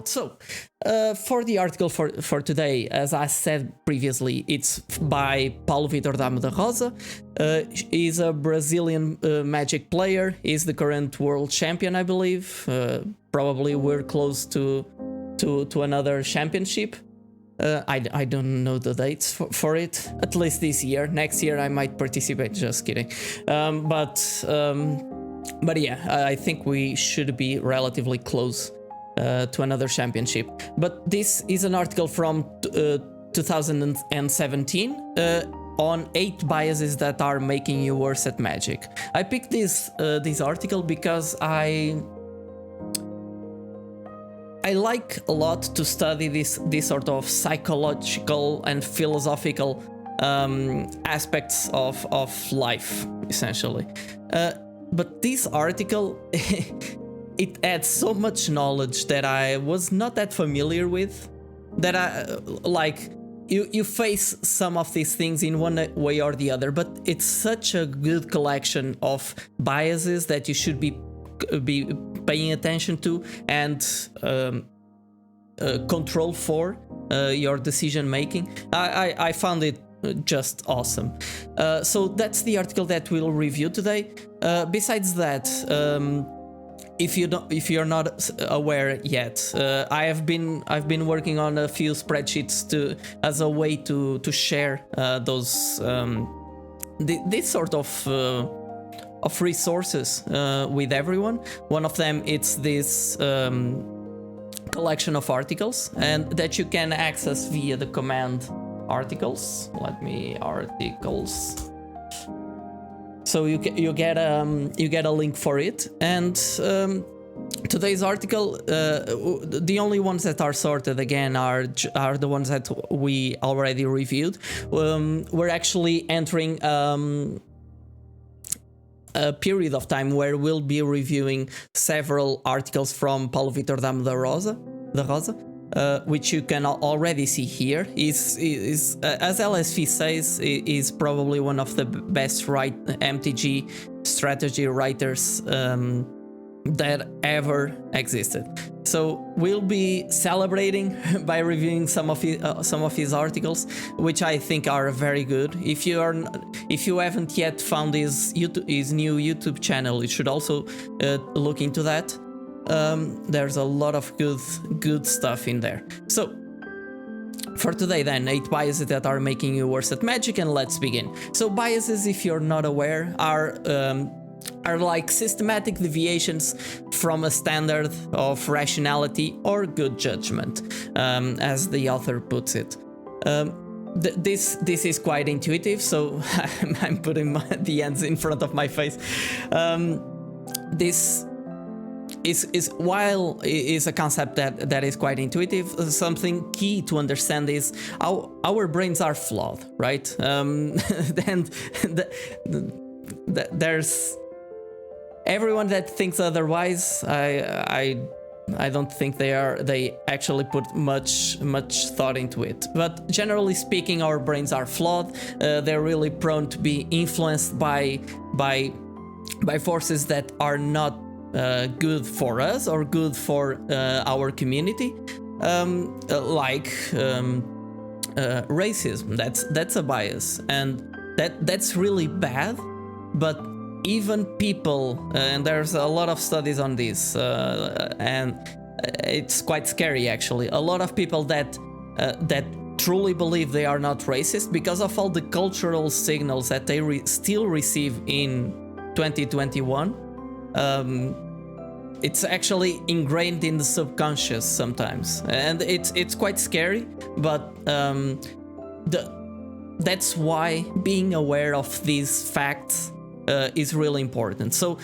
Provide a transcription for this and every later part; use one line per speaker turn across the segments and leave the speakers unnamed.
lot. So, for the article for today, as I said previously, it's by Paulo Vitor Damo da Rosa. He's a Brazilian Magic player. He's the current world champion, I believe. Probably we're close to another championship. I don't know the dates for it, at least this year. Next year I might participate, just kidding. But yeah, I think we should be relatively close to another championship. But this is an article from 2017 on 8 biases that are making you worse at Magic. I picked this article because I like a lot to study this sort of psychological and philosophical aspects of life, essentially. But this article, it adds so much knowledge that I was not that familiar with, that you face some of these things in one way or the other, but it's such a good collection of biases that you should be paying attention to and control for your decision making. I found it just awesome. So that's the article that we'll review today. Besides that, if you're not aware yet, I've been working on a few spreadsheets as a way to share those this sort of resources with everyone. One of them, it's this collection of articles, and that you can access via the command articles. Articles. So you get a link for it, and today's article, the only ones that are sorted again are the ones that we already reviewed. We're actually entering a period of time where we'll be reviewing several articles from Paulo Vitor Damo da Rosa, which you can already see here. Is as LSV says, is probably one of the best MTG strategy writers that ever existed. So we'll be celebrating by reviewing some of his articles, which I think are very good. If you haven't yet found his new YouTube channel, you should also look into that. There's a lot of good stuff in there. So for today then, 8 biases that are making you worse at Magic, and let's begin. So biases, if you're not aware, are like systematic deviations from a standard of rationality or good judgment, as the author puts it. This is quite intuitive, so I'm putting the hands in front of my face. This while is a concept that is quite intuitive, something key to understand is how our brains are flawed, right? And there's everyone that thinks otherwise. I don't think they actually put much thought into it. But generally speaking, our brains are flawed. They're really prone to be influenced by forces that are not good for us or good for our community, like racism. That's a bias, and that's really bad. But even people, and there's a lot of studies on this, and it's quite scary actually. A lot of people that truly believe they are not racist, because of all the cultural signals that they still receive in 2021. It's actually ingrained in the subconscious sometimes, and it's quite scary. But that's why being aware of these facts is really important. So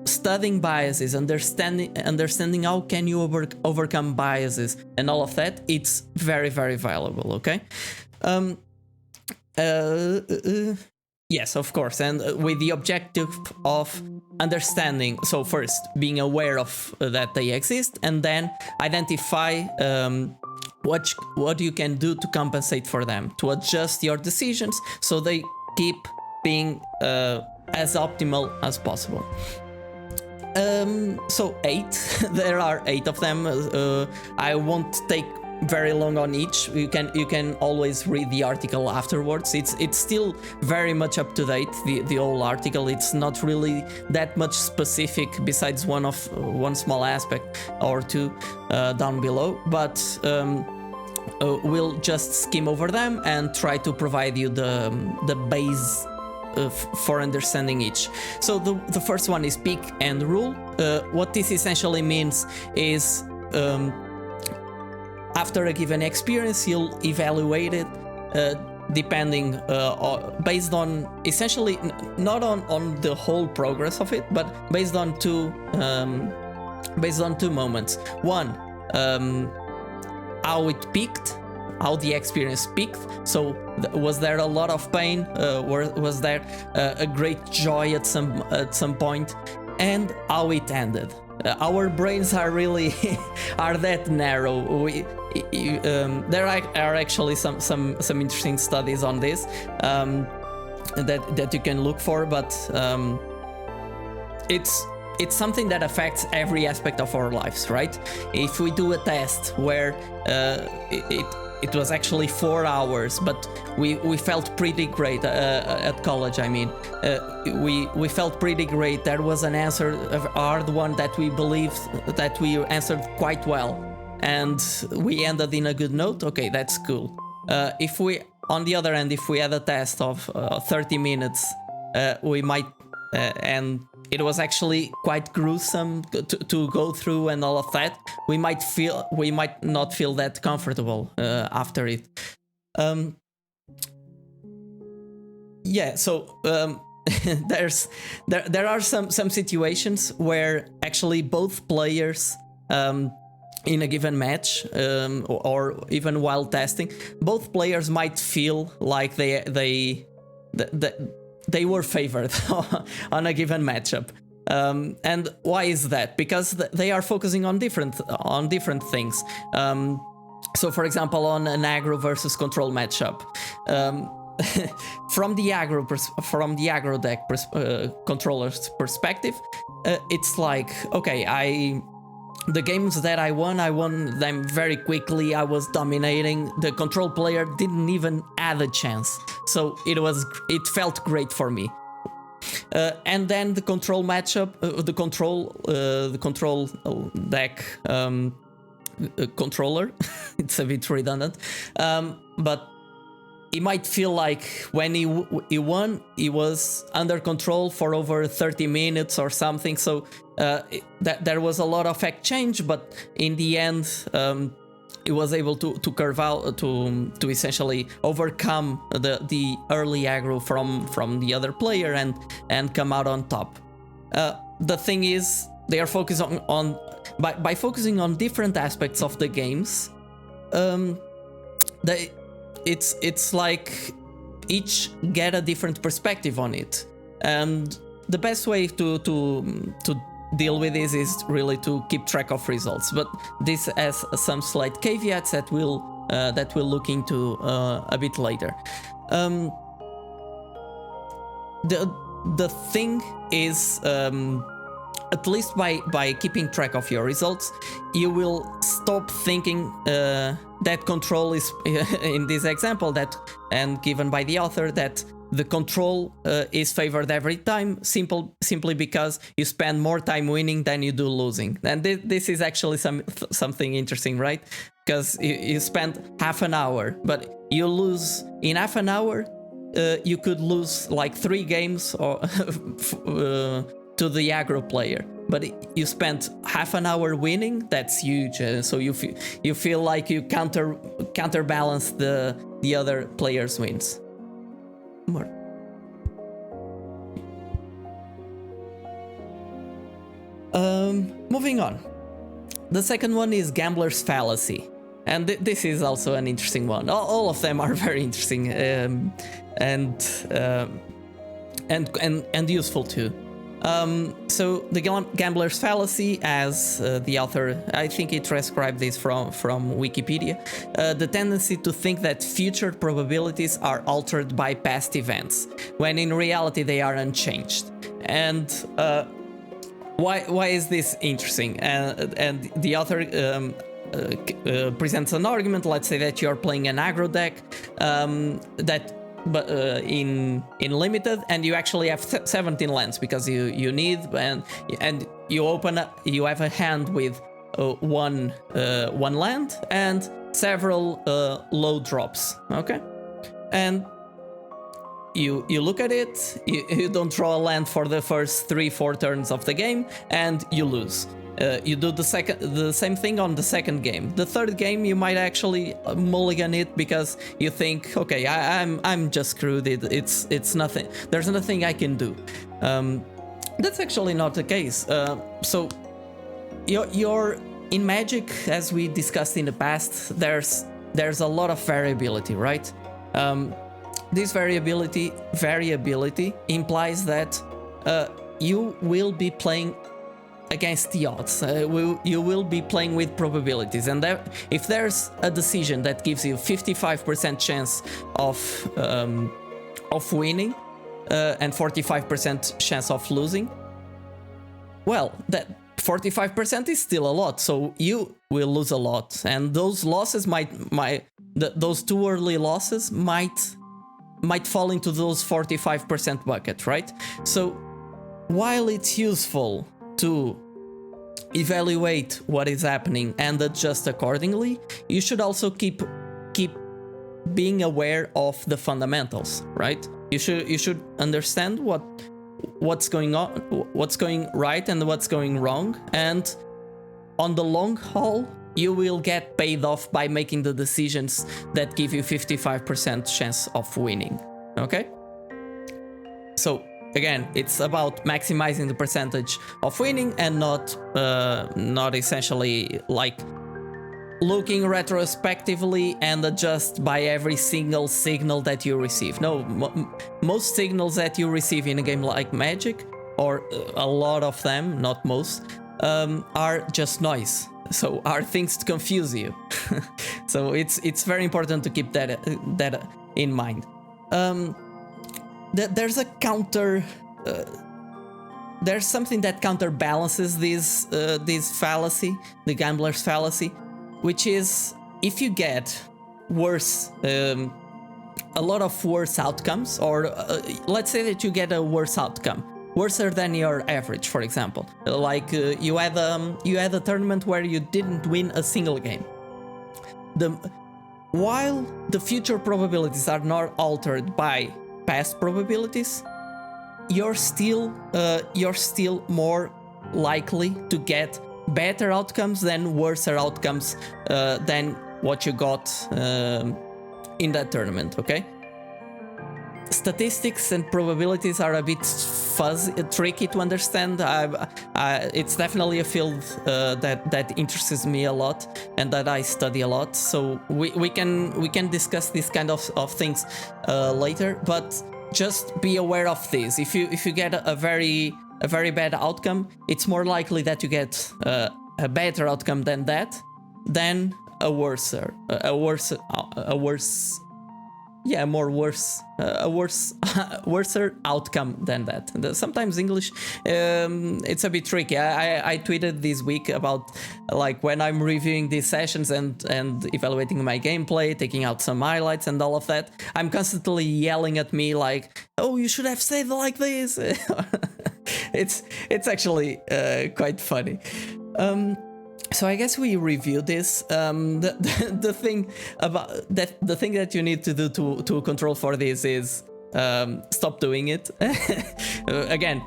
studying biases, understanding how can you overcome biases and all of that, it's very, very valuable. Okay. Yes, of course, and with the objective of understanding. So first, being aware of that they exist, and then identify what you can do to compensate for them, to adjust your decisions so they keep being as optimal as possible. So 8. There are 8 of them. I won't take very long on each. You can always read the article afterwards. It's still very much up to date, the whole article. It's not really that much specific besides one small aspect or two down below, but we'll just skim over them and try to provide you the base for understanding each. So the first one is pick and rule. What this essentially means is after a given experience, you'll evaluate it depending based on essentially not on the whole progress of it, but based on two moments. One, how it peaked, how the experience peaked. So was there a lot of pain? Was there a great joy at some point? And how it ended. Our brains are really are that narrow. There are actually some interesting studies on this that you can look for, but it's something that affects every aspect of our lives, right? If we do a test where it was actually 4 hours, but we felt pretty great at college. I mean, we felt pretty great. There was an answer, a hard one that we believed that we answered quite well, and we ended in a good note. Okay, that's cool. If we, on the other hand, if we had a test of 30 minutes, we might and it was actually quite gruesome to go through and all of that, we might not feel that comfortable after it. Yeah, so there are some situations where actually both players in a given match or even while testing, both players might feel like they were favored on a given matchup. And why is that? Because they are focusing on different things. So for example, on an aggro versus control matchup, from the aggro deck controller's perspective, it's like, okay, the games that I won them very quickly. I was dominating. The control player didn't even add a chance, so it felt great for me. And then the control matchup, the control deck controller. It's a bit redundant, but he might feel like when he won, he was under control for over 30 minutes or something. So there was a lot of exchange, but in the end, he was able to curve out to essentially overcome the early aggro from the other player and come out on top. The thing is, they are focused on by focusing on different aspects of the games. It's like each get a different perspective on it, and the best way to deal with this is really to keep track of results. But this has some slight caveats that we'll look into a bit later. The thing is, at least by keeping track of your results, you will stop thinking that control is in this example and given by the author, that the control is favored every time, simply because you spend more time winning than you do losing. And this is actually something interesting, right? Because you spend half an hour, but you lose in half an hour. You could lose like 3 games or to the aggro player, but you spent half an hour winning. That's huge. So you feel like you counterbalance the other player's wins. More. Moving on. The second one is Gambler's Fallacy, and this is also an interesting one. All of them are very interesting and useful too. So the Gambler's Fallacy, as the author, I think he transcribed this from Wikipedia, the tendency to think that future probabilities are altered by past events, when in reality they are unchanged. And why is this interesting? And the author presents an argument. Let's say that you're playing an aggro deck in limited, and you actually have 17 lands because you need, and you open up, you have a hand with one land and several low drops. Okay, and you look at it, you don't draw a land for the first 3-4 turns of the game, and you lose. You do the same thing on the second game. The third game you might actually mulligan it because you think, okay, I'm just screwed. It's nothing. There's nothing I can do. That's actually not the case. So you're in Magic, as we discussed in the past. There's a lot of variability, right? This variability implies that you will be playing against the odds. You will be playing with probabilities, and if there's a decision that gives you 55% chance of winning and 45% chance of losing, well, that 45% is still a lot, so you will lose a lot, and those losses those two early losses might fall into those 45% bucket, right? So while it's useful to evaluate what is happening and adjust accordingly, you should also keep being aware of the fundamentals, right? You should understand what's going on, what's going right and what's going wrong, and on the long haul you will get paid off by making the decisions that give you 55% chance of winning. Okay? So again, it's about maximizing the percentage of winning and not essentially like looking retrospectively and adjust by every single signal that you receive. No, most signals that you receive in a game like Magic, or a lot of them, not most, are just noise. So are things to confuse you. So it's very important to keep that in mind. There's a counter. There's something that counterbalances this fallacy, the gambler's fallacy, which is if you get worse, a lot of worse outcomes, or let's say that you get a worse outcome, worser than your average, for example. Like you had a tournament where you didn't win a single game. While the future probabilities are not altered by past probabilities, you're still more likely to get better outcomes than worser outcomes than what you got in that tournament. Okay. Statistics and probabilities are a bit fuzzy, tricky to understand. It's definitely a field that interests me a lot and that I study a lot. So we can discuss this kind of things later. But just be aware of this. If you get a very bad outcome, it's more likely that you get a better outcome than that, than a worser outcome than that. And sometimes English, it's a bit tricky. I tweeted this week about like when I'm reviewing these sessions and evaluating my gameplay, taking out some highlights and all of that, I'm constantly yelling at me like, oh, you should have said like this. It's actually quite funny. So I guess we reviewed this. The thing that you need to do to control for this is stop doing it. Again,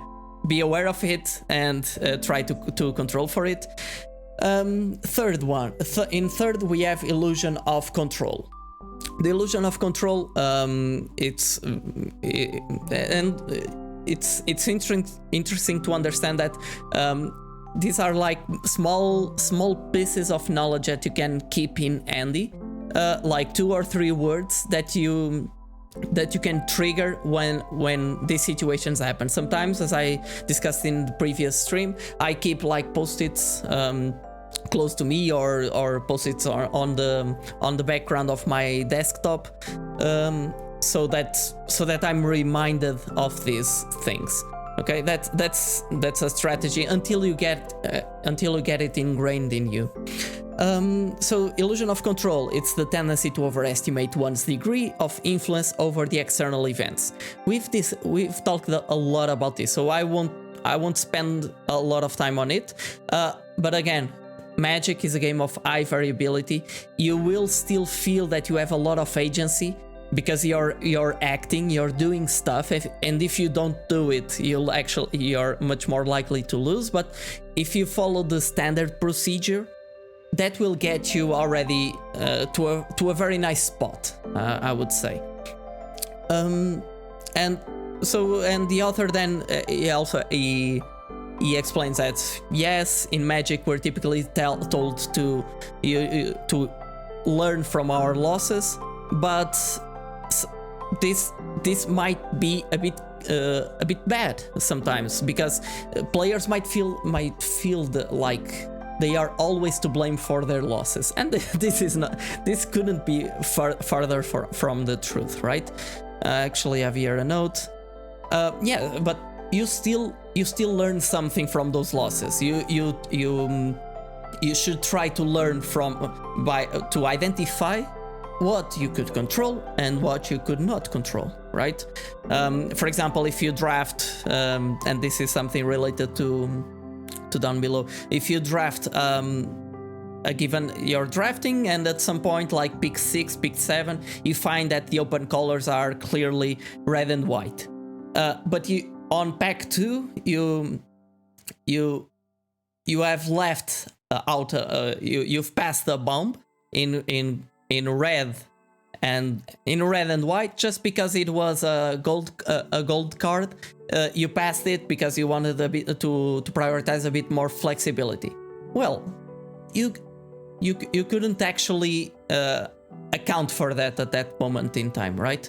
be aware of it and try to control for it. Third one. In third, we have illusion of control. The illusion of control. It's interesting to understand that. These are like small pieces of knowledge that you can keep in handy, like 2 or 3 words that you can trigger when these situations happen. Sometimes, as I discussed in the previous stream, I keep like post-its close to me or post-its on the background of my desktop, so that I'm reminded of these things. Okay, that's a strategy until you get it ingrained in you. So illusion of control, it's the tendency to overestimate one's degree of influence over the external events. We've talked a lot about this, so I won't spend a lot of time on it. But again, Magic is a game of high variability. You will still feel that you have a lot of agency because you're acting, you're doing stuff, and if you don't do it, you're much more likely to lose. But if you follow the standard procedure, that will get you already to a very nice spot, I would say. And the author then he explains that yes, in Magic we're typically told to learn from our losses, but this might be a bit bad sometimes, because players might feel like they are always to blame for their losses, and this couldn't be farther from the truth, right? Actually, I have here a note. Yeah, but you still learn something from those losses. You should try to learn to identify what you could control and what you could not control, right? For example, if you draft, and this is something related to down below, if you draft a given, you're drafting, and at some point, like pick 6, pick 7, you find that the open colors are clearly red and white. But on pack 2, you have left out. You've passed a bomb in red and white just because it was a gold card. You passed it because you wanted a bit to prioritize a bit more flexibility. Well, you couldn't actually account for that at that moment in time, right?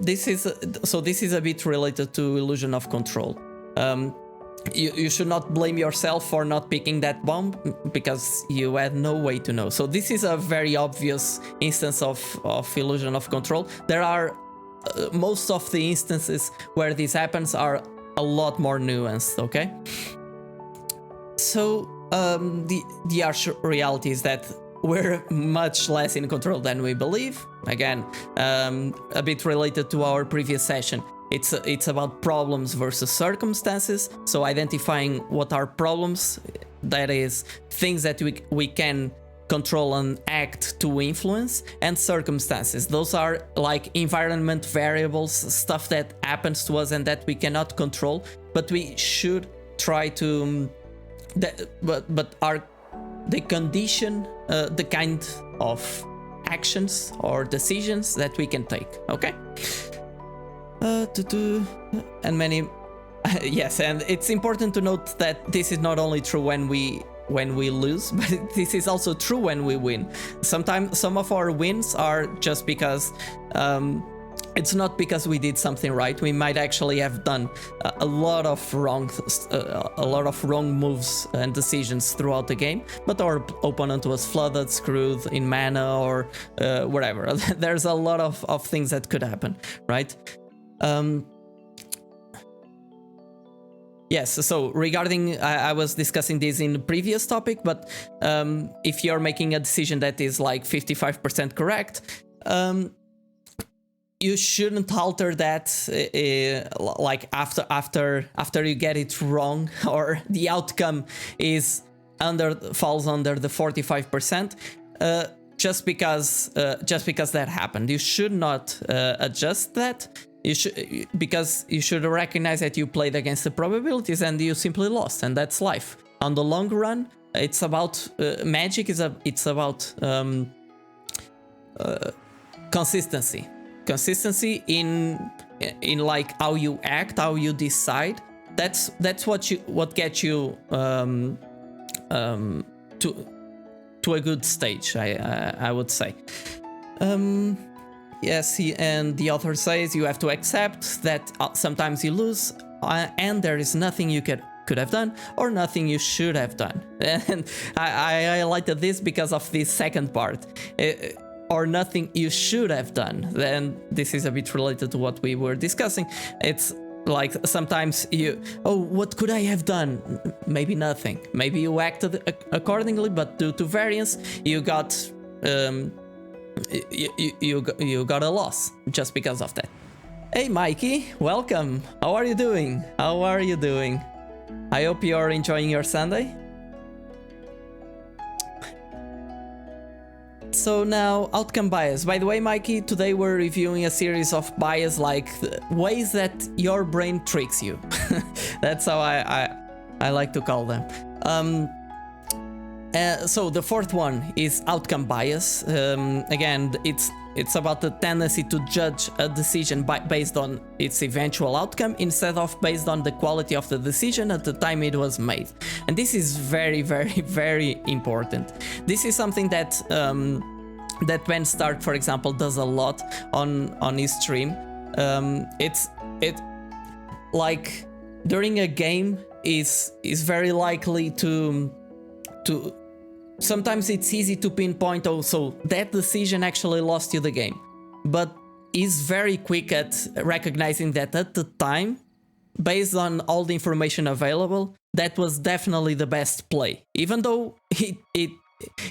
This is a bit related to illusion of control. You should not blame yourself for not picking that bomb because you had no way to know. So this is a very obvious instance of illusion of control. There are most of the instances where this happens are a lot more nuanced, okay? So the harsh reality is that we're much less in control than we believe. Again, a bit related to our previous session. It's about problems versus circumstances. So identifying what are problems, that is things that we can control and act to influence, and circumstances. Those are like environment variables, stuff that happens to us and that we cannot control, but we should try to. They condition the kind of actions or decisions that we can take. Okay. And many yes, and it's important to note that this is not only true when we lose, but this is also true when we win. Sometimes some of our wins are just because it's not because we did something right. We might actually have done a lot of wrong moves and decisions throughout the game, but our opponent was flooded, screwed in mana, or whatever. There's a lot of things that could happen, right? Yes, so regarding, I was discussing this in the previous topic, but if you're making a decision that is like 55% correct, you shouldn't alter that like after you get it wrong, or the outcome falls under the 45%, just because that happened. You should not adjust that. Because you should recognize that you played against the probabilities and you simply lost, and that's life. On the long run, it's about Magic. It's about consistency. Consistency in like how you act, how you decide. That's what gets you to a good stage. I would say. Yes, and the author says you have to accept that sometimes you lose, and there is nothing you could have done or nothing you should have done. And I highlighted this because of this second part, or nothing you should have done. Then this is a bit related to what we were discussing. It's Like sometimes oh, what could I have done? Maybe nothing. Maybe you acted accordingly, but due to variance, you got you got a loss just because of that. Hey Mikey, welcome. How are you doing? How are you doing? I hope you are enjoying your Sunday. So now, outcome bias. By the way, Mikey, today we're reviewing a series of bias, like ways that your brain tricks you. That's how I like to call them. So the fourth one is outcome bias. Again, it's about the tendency to judge a decision based on its eventual outcome instead of based on the quality of the decision at the time it was made. And this is very, very, very important. This is something that that Ben Stark, for example, does a lot on his stream. It's like during a game is very likely to sometimes it's easy to pinpoint also that decision actually lost you the game, but is very quick at recognizing that at the time, based on all the information available, that was definitely the best play, even though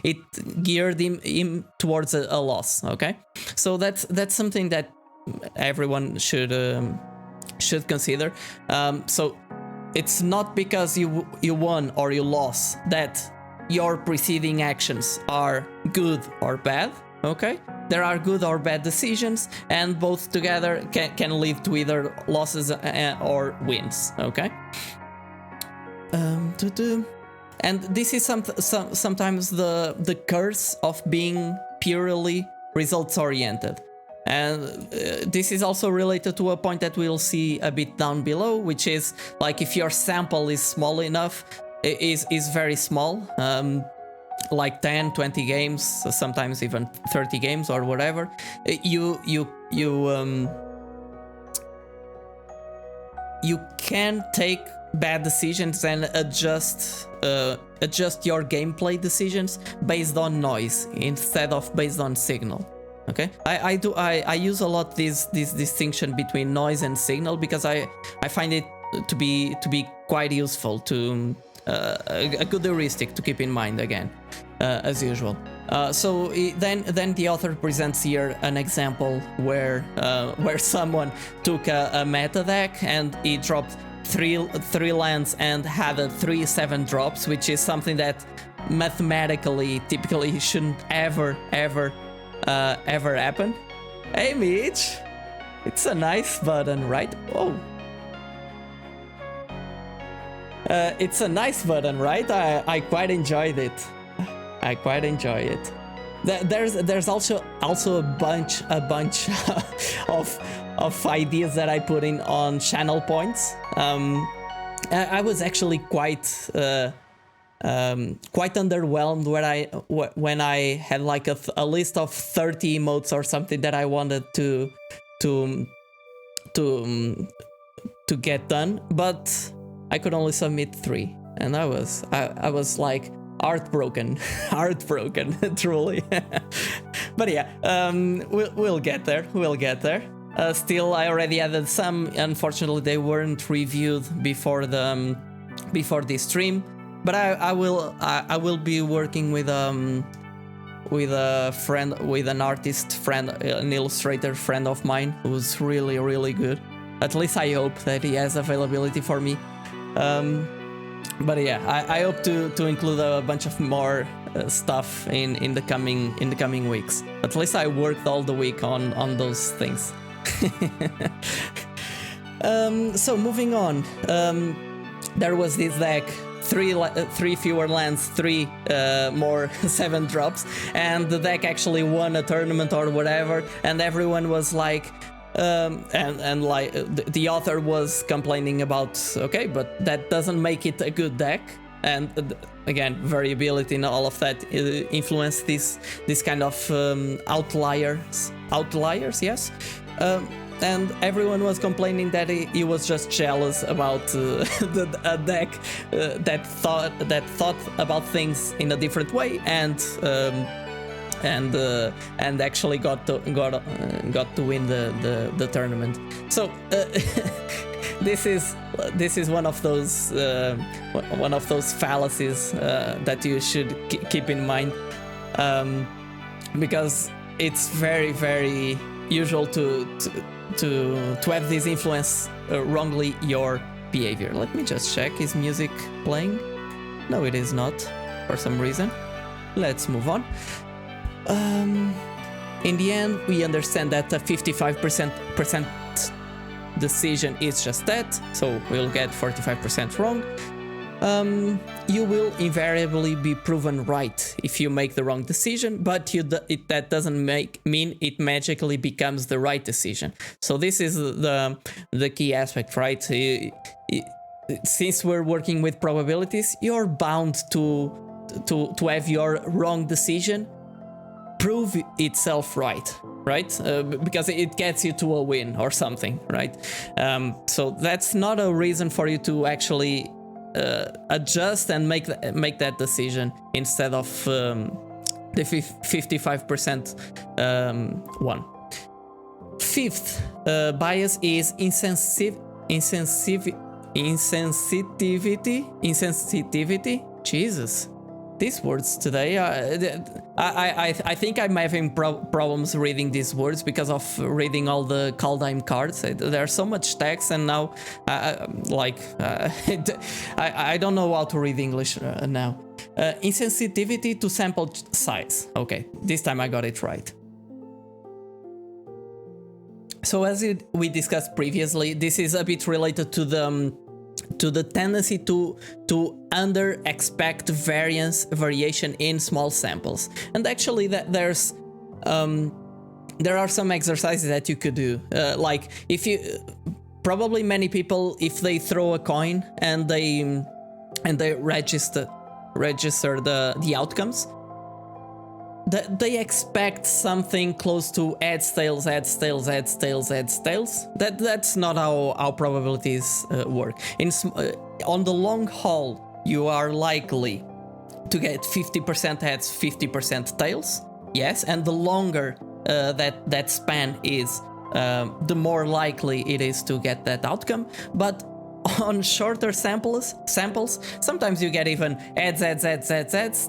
it geared him towards a loss. Okay, so that's something that everyone should consider. So it's not because you won or you lost that your preceding actions are good or bad. Okay, there are good or bad decisions, and both together can lead to either losses or wins. Okay. And this is sometimes the curse of being purely results oriented. And this is also related to a point that we'll see a bit down below, which is like if your sample is small enough, is very small, like 10, 20 games, sometimes even 30 games or whatever, you can take bad decisions and adjust your gameplay decisions based on noise instead of based on signal. Okay, I use a lot this distinction between noise and signal because I find it to be quite useful, to a good heuristic to keep in mind again, as usual. So then the author presents here an example where someone took a meta deck and he dropped three lands and had 3/7 drops, which is something that mathematically typically shouldn't ever happen. Hey Mitch, it's a nice button, right? Oh. It's a nice button, right? I quite enjoyed it. I quite enjoy it. There's also a bunch of ideas that I put in on channel points. I was actually quite underwhelmed when I had like a list of 30 emotes or something that I wanted to get done, but I could only submit 3, and I was like heartbroken, truly. But yeah, we'll get there. Still, I already added some. Unfortunately, they weren't reviewed before this stream. But I will be working with a friend, with an artist friend, an illustrator friend of mine who's really, really good. At least I hope that he has availability for me. But yeah, I hope to include a bunch of more stuff in the coming weeks. At least I worked all the week on those things. So moving on, there was this deck, three fewer lands, 3 more 7 drops, and the deck actually won a tournament or whatever, and everyone was like, and like the author was complaining about, okay, but that doesn't make it a good deck. And again, variability and all of that influence this kind of outliers, yes. And everyone was complaining that he was just jealous about a deck that thought about things in a different way, and actually got to win the tournament. So this is one of those fallacies that you should keep in mind, because it's very usual to have this influence wrongly your behavior. Let me just check. Is music playing? No, it is not, for some reason. Let's move on. In the end, we understand that a 55% decision is just that, so we'll get 45% wrong. You will invariably be proven right if you make the wrong decision, but that doesn't mean it magically becomes the right decision. So this is the key aspect, right? Since we're working with probabilities, you're bound to have your wrong decision prove itself right, because it gets you to a win or something, right? So that's not a reason for you to actually adjust and make that decision instead of the 55% one. Fifth bias is insensitivity. Jesus, these words today. I think I'm having problems reading these words because of reading all the Kaldheim cards. There's so much text, and now I don't know how to read English now. Insensitivity to sample size. Okay, this time I got it right. So as we discussed previously, this is a bit related to the tendency to under expect variation in small samples. And actually there are some exercises that you could do, like if you probably many people, if they throw a coin and they register the outcomes, they expect something close to heads, tails. That's not how probabilities work. On the long haul, you are likely to get 50% heads, 50% tails. Yes, and the longer that span is, the more likely it is to get that outcome. But on shorter samples, sometimes you get even heads,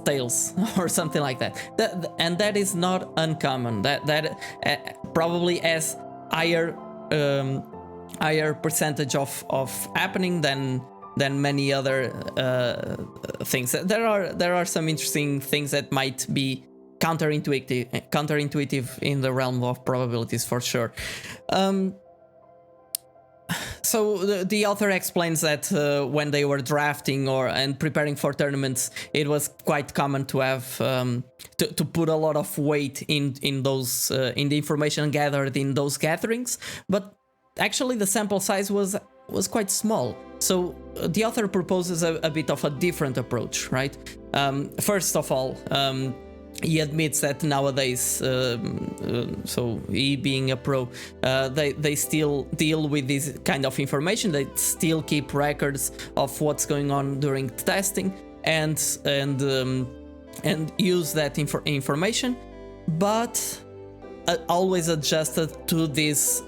tails, or something like that. And that is not uncommon. That probably has higher percentage of happening than many other things. There are some interesting things that might be counterintuitive in the realm of probabilities, for sure. So the author explains that when they were drafting and preparing for tournaments, it was quite common to have to put a lot of weight in the information gathered in those gatherings, but actually the sample size was quite small. So the author proposes a bit of a different approach, right? First of all, he admits that nowadays, so he being a pro, they still deal with this kind of information. They still keep records of what's going on during testing and use that information, but always adjusted to this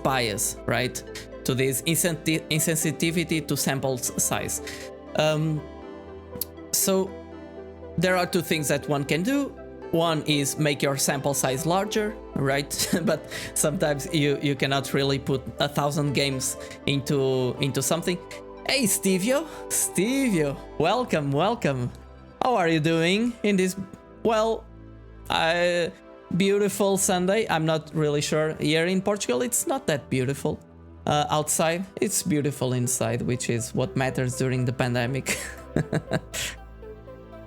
bias, right? To this insensitivity to sample size. So there are two things that one can do. One is make your sample size larger, right? But sometimes you cannot really put 1,000 games into something. Hey, Stevio, welcome. How are you doing in this, beautiful Sunday? I'm not really sure. Here in Portugal, it's not that beautiful. Outside, it's beautiful inside, which is what matters during the pandemic.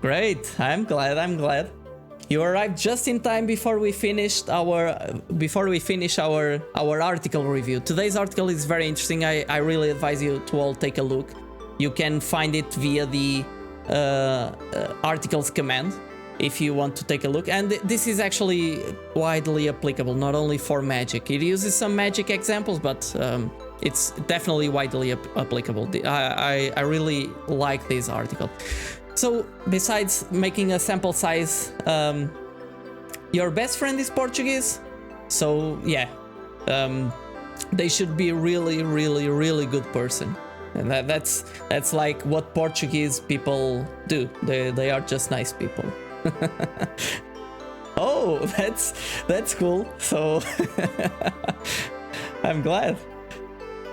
Great, I'm glad. You arrived just in time before we finish our article review. Today's article is very interesting. I really advise you to all take a look. You can find it via the articles command if you want to take a look. And this is actually widely applicable, not only for Magic. It uses some Magic examples, but it's definitely widely applicable. I really like this article. So, besides making a sample size, your best friend is Portuguese. So, yeah, they should be really, really, really good person. And that's like what Portuguese people do. They are just nice people. Oh, that's cool. So I'm glad.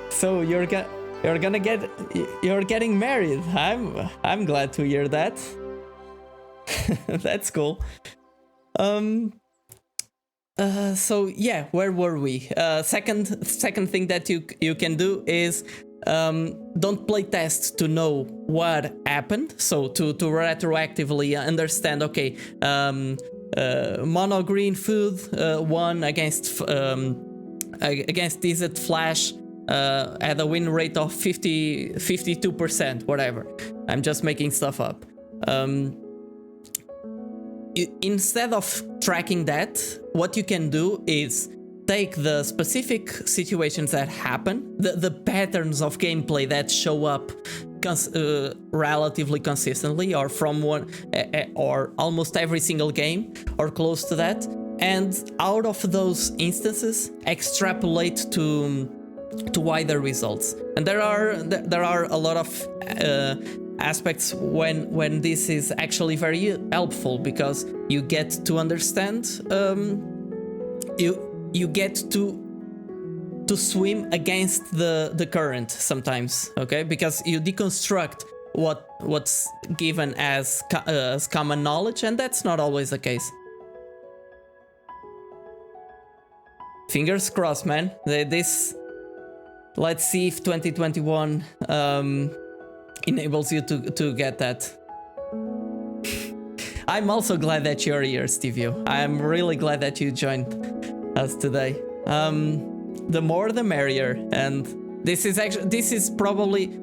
So you're getting married. I'm glad to hear that. That's cool. So yeah, where were we? Second thing that you can do is don't play tests to know what happened. So to retroactively understand, okay, mono green food won against Desert Flash at a win rate of 52%, whatever. I'm just making stuff up. Instead of tracking that, what you can do is take the specific situations that happen, the patterns of gameplay that show up relatively consistently, or from one or almost every single game, or close to that, and out of those instances, extrapolate to wider results. And there are a lot of aspects when this is actually very helpful, because you get to understand, you get to swim against the current sometimes, okay? Because you deconstruct what's given as common knowledge, and that's not always the case. Fingers crossed, man. Let's see if 2021 enables you to get that. I'm also glad that you're here, Stevie. I'm really glad that you joined us today. The more the merrier, and this is probably,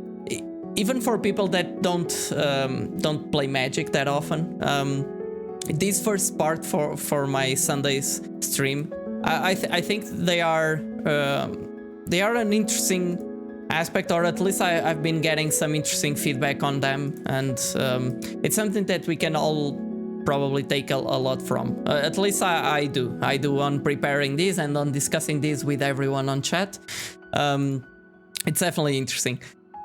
even for people that don't play Magic that often, this first part for my Sunday's stream, I think they are an interesting aspect, or at least I've been getting some interesting feedback on them, and it's something that we can all probably take a lot from. At least I do on preparing this and on discussing this with everyone on chat. It's definitely interesting.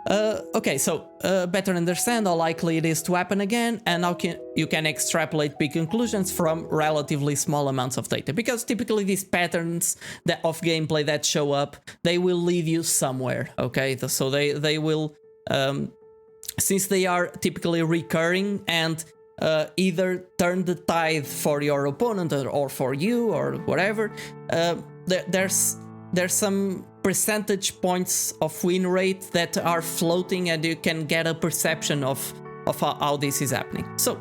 Okay, so better understand how likely it is to happen again, and how you can extrapolate big conclusions from relatively small amounts of data. Because typically these patterns of gameplay that show up, they will lead you somewhere, okay? So they will, since they are typically recurring and either turn the tide for your opponent or for you or whatever, there's some percentage points of win rate that are floating, and you can get a perception of how this is happening. So,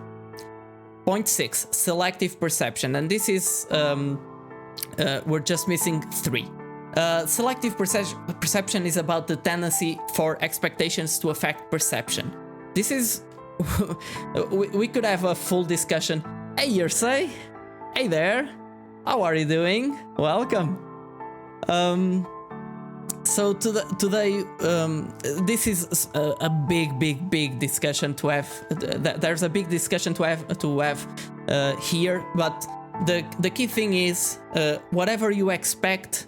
point 6, selective perception, and this is we're just missing 3. Selective perception is about the tendency for expectations to affect perception. This is we could have a full discussion. Hey, Yersay! Hey there! How are you doing? Welcome! So today, this is a big discussion to have. There's a big discussion to have here, but the key thing is, whatever you expect,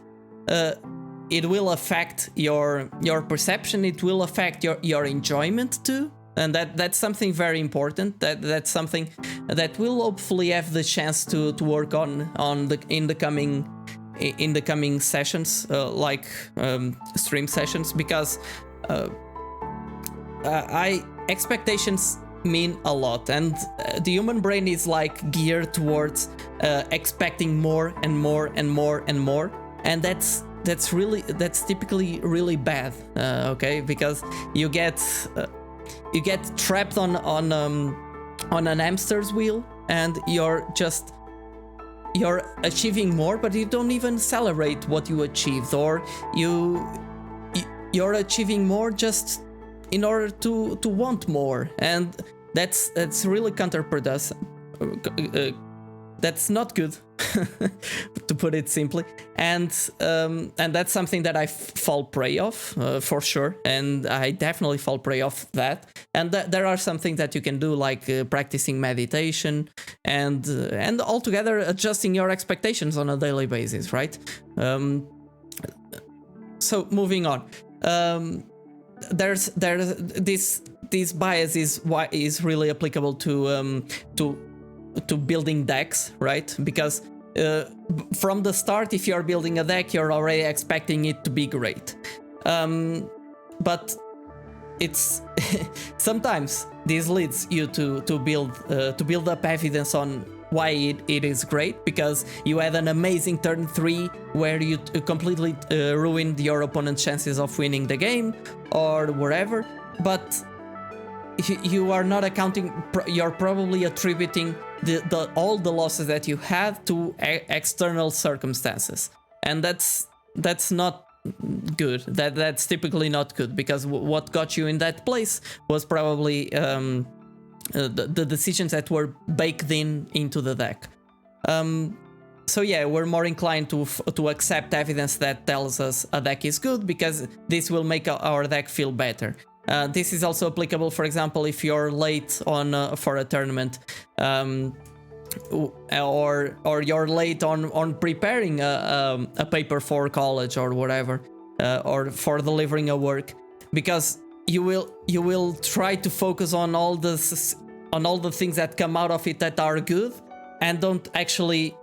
it will affect your perception. It will affect your enjoyment too. And that's something very important. That's something that we'll hopefully have the chance to work on in the coming sessions, like stream sessions, because expectations mean a lot, and the human brain is like geared towards expecting more and more and more and more, and that's typically really bad, okay? Because you get trapped on an hamster's wheel, and you're achieving more, but you don't even celebrate what you achieved, or you're achieving more just in order to want more, and that's really counterproductive. That's not good, to put it simply, and that's something that I fall prey of, for sure, and I definitely fall prey of that. And there are some things that you can do, like practicing meditation and altogether adjusting your expectations on a daily basis, right? So moving on, there's this bias is really applicable to building decks, right? Because from the start, if you're building a deck, you're already expecting it to be great. But it's sometimes this leads you to build up evidence on why it is great, because you had an amazing turn 3 where you completely ruined your opponent's chances of winning the game or whatever, but you are not accounting, you're probably attributing all the losses that you had to external circumstances, and that's not good. That's typically not good, because what got you in that place was probably the decisions that were baked into the deck. So yeah, we're more inclined to accept evidence that tells us a deck is good, because this will make our deck feel better. This is also applicable, for example, if you're late on for a tournament, or you're late on preparing a paper for college or whatever, or for delivering a work, because you will try to focus on all the things that come out of it that are good, and don't actually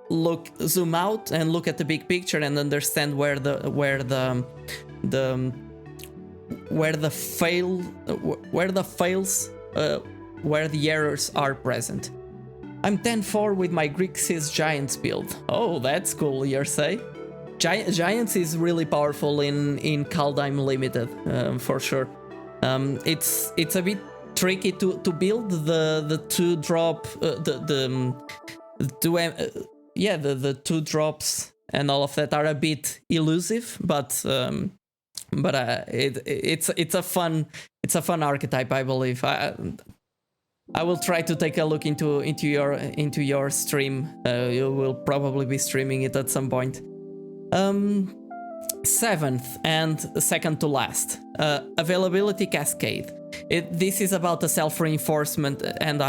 zoom out and look at the big picture and understand where the errors are present. I'm 10-4 with my Grixis Giants build. Oh, that's cool, you say? Giants is really powerful in Kaldheim Limited, for sure. It's a bit tricky to build the 2-drop, the 2 drops and all of that are a bit elusive, but it's a fun archetype, I believe. I will try to take a look into your stream. You will probably be streaming it at some point. 7th and second to last, availability Cascade. This is about the self-reinforcement, and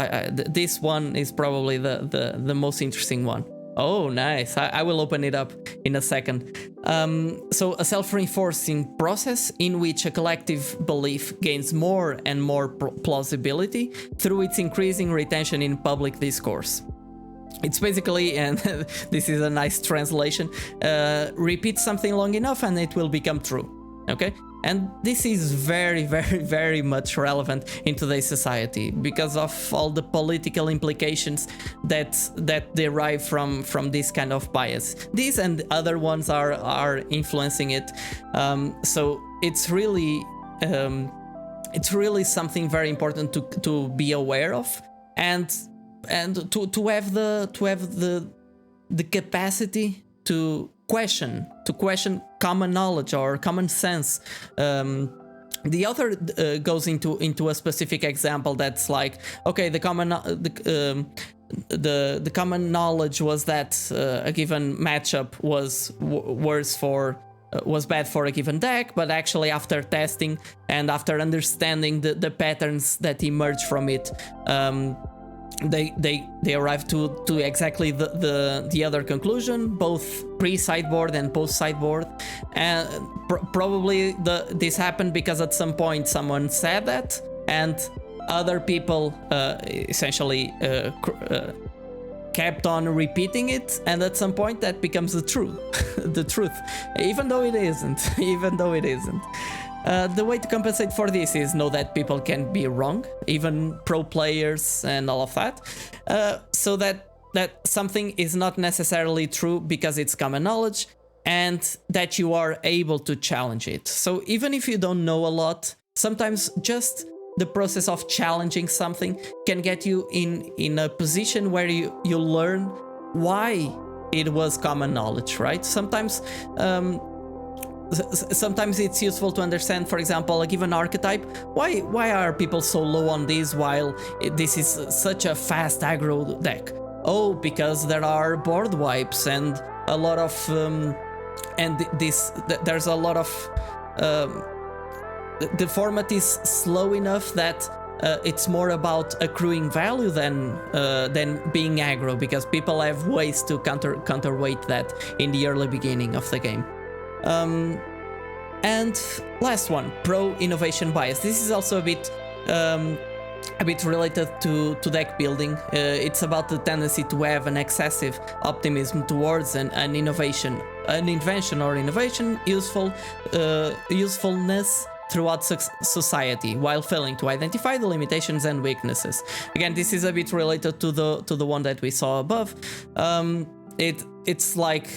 this one is probably the most interesting one. Oh, nice. I will open it up in a second. So a self-reinforcing process in which a collective belief gains more and more plausibility through its increasing retention in public discourse. It's basically, and this is a nice translation, repeat something long enough and it will become true. Okay? And this is very, very, very much relevant in today's society because of all the political implications that derive from this kind of bias. These and other ones are influencing it. So it's really something very important to be aware of, and to have the capacity to question common knowledge or common sense. The author goes into a specific example that's like, okay, the common knowledge was that a given matchup was bad for a given deck, but actually after testing and after understanding the patterns that emerge from it, they arrive to exactly the other conclusion, both pre-sideboard and post-sideboard, and probably this happened because at some point someone said that, and other people essentially kept on repeating it, and at some point that becomes the truth, even though it isn't. The way to compensate for this is know that people can be wrong, even pro players and all of that, so that something is not necessarily true because it's common knowledge, and that you are able to challenge it. So even if you don't know a lot, sometimes just the process of challenging something can get you in a position where you learn why it was common knowledge, right? Sometimes it's useful to understand, for example, a given archetype. Why are people so low on this while this is such a fast aggro deck? Oh, because there are board wipes and a lot of there's a lot of the format is slow enough that it's more about accruing value than being aggro, because people have ways to counterweight that in the early beginning of the game. And last one, pro-innovation bias. This is also a bit related to deck building. It's about the tendency to have an excessive optimism towards an innovation, an invention or innovation, usefulness throughout society, while failing to identify the limitations and weaknesses. Again, this is a bit related to the one that we saw above. It's like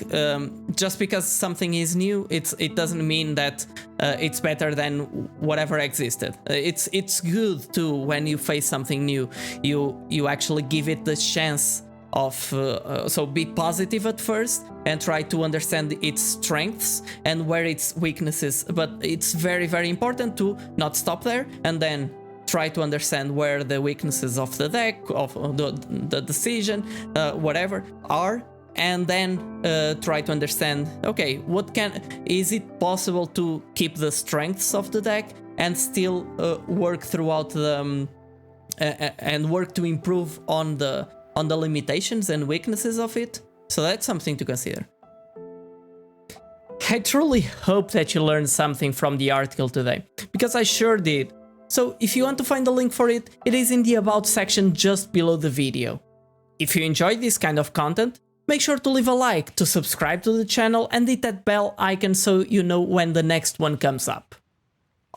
just because something is new, it doesn't mean that it's better than whatever existed. It's good too when you face something new. You actually give it the chance of so be positive at first and try to understand its strengths and where its weaknesses. But it's very, very important to not stop there and then try to understand where the weaknesses of the deck, of the decision, whatever are. And then try to understand, okay, is it possible to keep the strengths of the deck and still work throughout the and work to improve on the limitations and weaknesses of it? So that's something to consider. I truly hope that you learned something from the article today, because I sure did. So if you want to find the link for it, it is in the About section just below the video. If you enjoyed this kind of content, make sure to leave a like, to subscribe to the channel and hit that bell icon so you know when the next one comes up.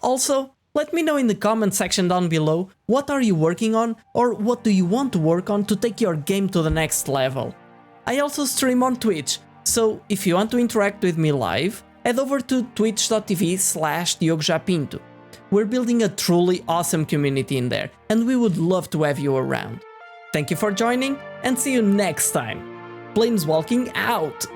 Also, let me know in the comment section down below what are you working on or what do you want to work on to take your game to the next level. I also stream on Twitch, so if you want to interact with me live, head over to twitch.tv/DiogoJapinto. We're building a truly awesome community in there and we would love to have you around. Thank you for joining and see you next time. Planeswalking out!